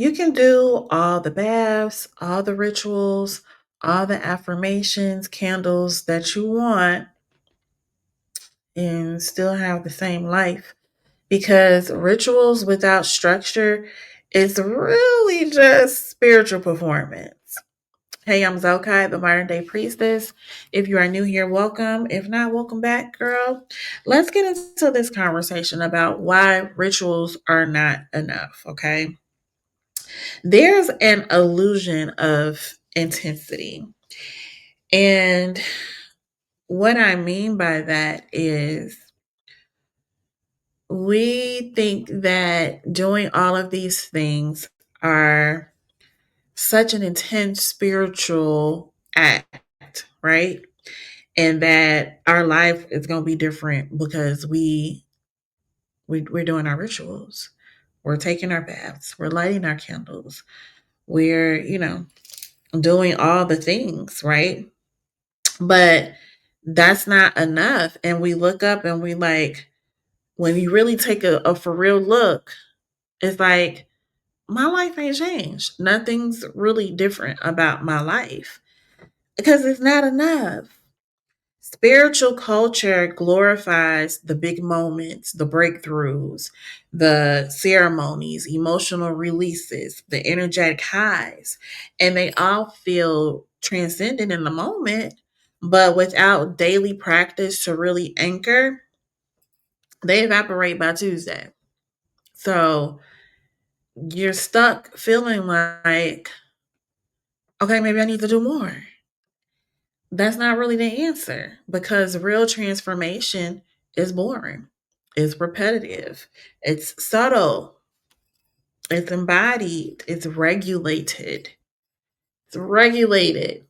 You can do all the baths, all the rituals, all the affirmations, candles that you want, and still have the same life. Because rituals without structure is really just spiritual performance. Hey, I'm Zokai, the modern day priestess. If you are new here, welcome. If not, welcome back, girl. Let's get into this conversation about why rituals are not enough, okay? There's an illusion of intensity. And what I mean by that is we think that doing all of these things are such an intense spiritual act, right? And that our life is going to be different because we're doing our rituals. We're taking our baths. We're lighting our candles. We're, doing all the things, right? But that's not enough. And we look up and we like, when you really take a for real look, it's like, my life ain't changed. Nothing's really different about my life because it's not enough. Spiritual culture glorifies the big moments, the breakthroughs, the ceremonies, emotional releases, the energetic highs, and they all feel transcendent in the moment, but without daily practice to really anchor, they evaporate by Tuesday. So you're stuck feeling like, okay, maybe I need to do more. That's not really the answer because real transformation is boring. It's repetitive. It's subtle. It's embodied. It's regulated. It's regulated.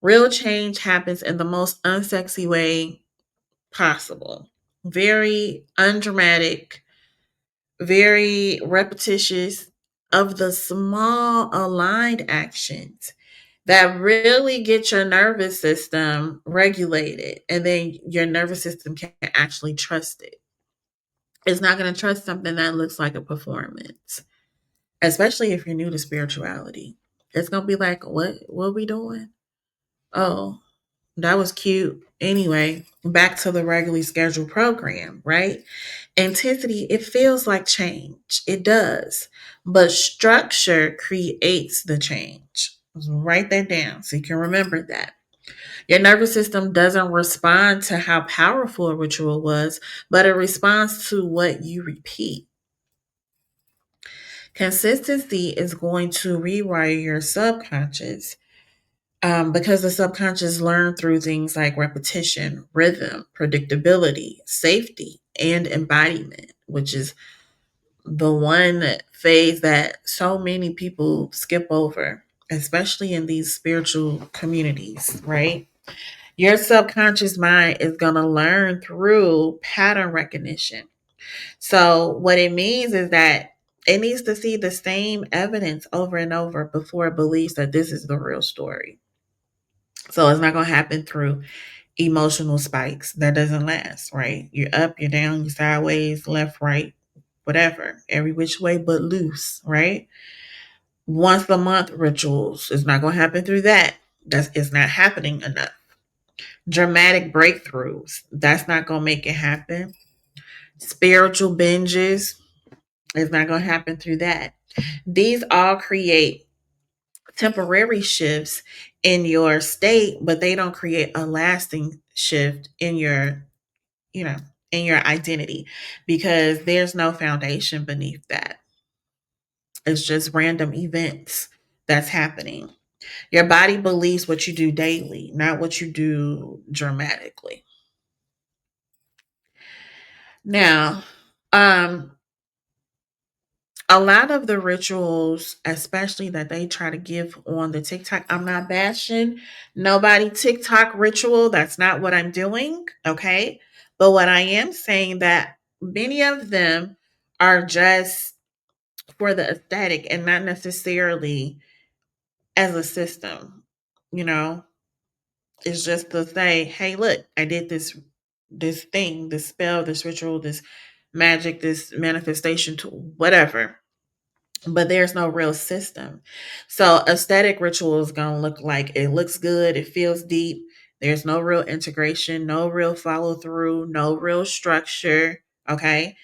Real change happens in the most unsexy way possible. Very undramatic, very repetitious of the small aligned actions that really get your nervous system regulated, and then your nervous system can actually trust it. It's not going to trust something that looks like a performance, especially if you're new to spirituality. It's going to be like, what are we doing? Oh, that was cute. Anyway, back to the regularly scheduled program, right? Intensity, it feels like change. It does. But structure creates the change. Write that down so you can remember that. Your nervous system doesn't respond to how powerful a ritual was, but it responds to what you repeat. Consistency is going to rewire your subconscious because the subconscious learns through things like repetition, rhythm, predictability, safety, and embodiment, which is the one phase that so many people skip over, especially in these spiritual communities, right? Your subconscious mind is going to learn through pattern recognition. So, what it means is that it needs to see the same evidence over and over before it believes that this is the real story. So, it's not going to happen through emotional spikes. That doesn't last, right? You're up, you're down, you're sideways, left, right, whatever, every which way but loose, right? Once a month rituals, it's not going to happen through that. It's not happening enough. Dramatic breakthroughs, that's not going to make it happen. Spiritual binges, it's not going to happen through that. These all create temporary shifts in your state, but they don't create a lasting shift in your, you know, in your identity because there's no foundation beneath that. It's just random events that's happening. Your body believes what you do daily, not what you do dramatically. Now, um, a lot of the rituals, especially that they try to give on the TikTok, I'm not bashing nobody TikTok ritual. That's not what I'm doing. Okay. But what I am saying that many of them are just for the aesthetic and not necessarily as a system. You know, it's just to say, hey, look, I did this thing, this spell, this ritual, this magic, this manifestation tool, whatever. but there's no real system. So aesthetic ritual is going to look like it looks good, it feels deep. There's no real integration, no real follow through, no real structure. Okay.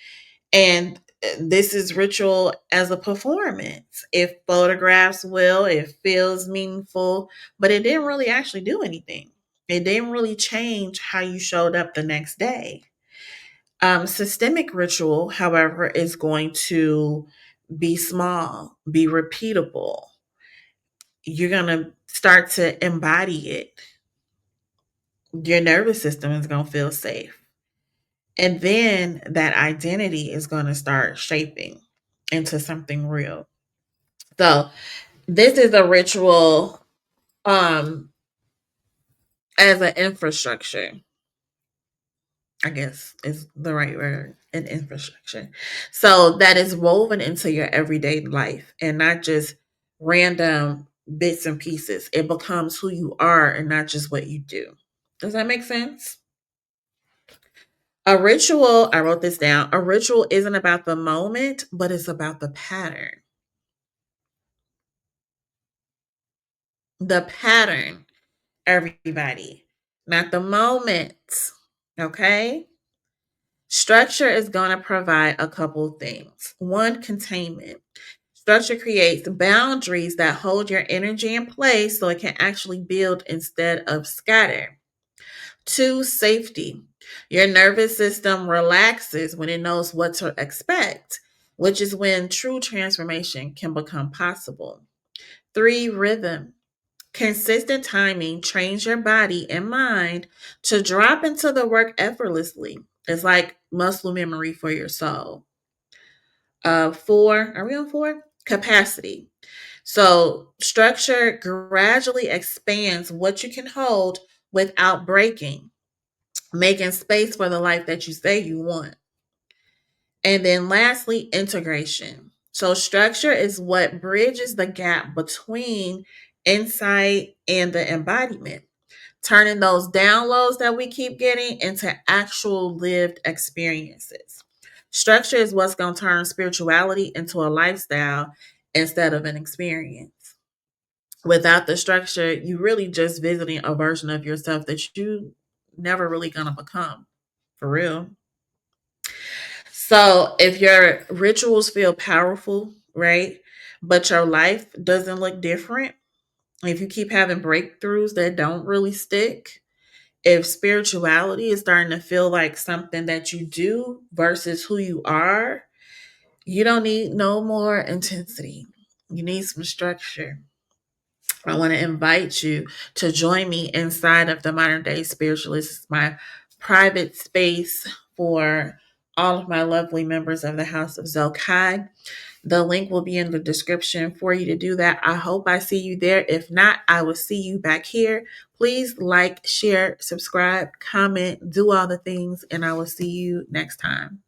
And this is ritual as a performance. It photographs well, it feels meaningful, but it didn't really actually do anything. It didn't really change how you showed up the next day. Systemic ritual, however, is going to be small, be repeatable. You're going to start to embody it. Your nervous system is going to feel safe. And then that identity is going to start shaping into something real. So, this is a ritual um as an infrastructure. I guess is the right word, an infrastructure. So that is woven into your everyday life and not just random bits and pieces. It becomes who you are and not just what you do. Does that make sense? A ritual, I wrote this down. A ritual isn't about the moment, but it's about the pattern. The pattern, everybody, not the moment. Okay? Structure is going to provide a couple things. One, containment. Structure creates boundaries that hold your energy in place so it can actually build instead of scatter. Two, safety. Your nervous system relaxes when it knows what to expect, which is when true transformation can become possible. Three, rhythm. Consistent timing trains your body and mind to drop into the work effortlessly. It's like muscle memory for your soul. Four, are we on four? Capacity. So, structure gradually expands what you can hold without breaking, making space for the life that you say you want. And then, lastly, integration. So, structure is what bridges the gap between insight and the embodiment, turning those downloads that we keep getting into actual lived experiences. Structure is what's going to turn spirituality into a lifestyle instead of an experience. Without the structure, you really just visiting a version of yourself that you never really gonna become. For real. So if your rituals feel powerful, right? But your life doesn't look different, if you keep having breakthroughs that don't really stick, if spirituality is starting to feel like something that you do versus who you are, you don't need no more intensity. You need some structure. I want to invite you to join me inside of the Modern Day Spiritualist. It's my private space for all of my lovely members of the House of Zokai. The link will be in the description for you to do that. I hope I see you there. If not, I will see you back here. Please like, share, subscribe, comment, do all the things, and I will see you next time.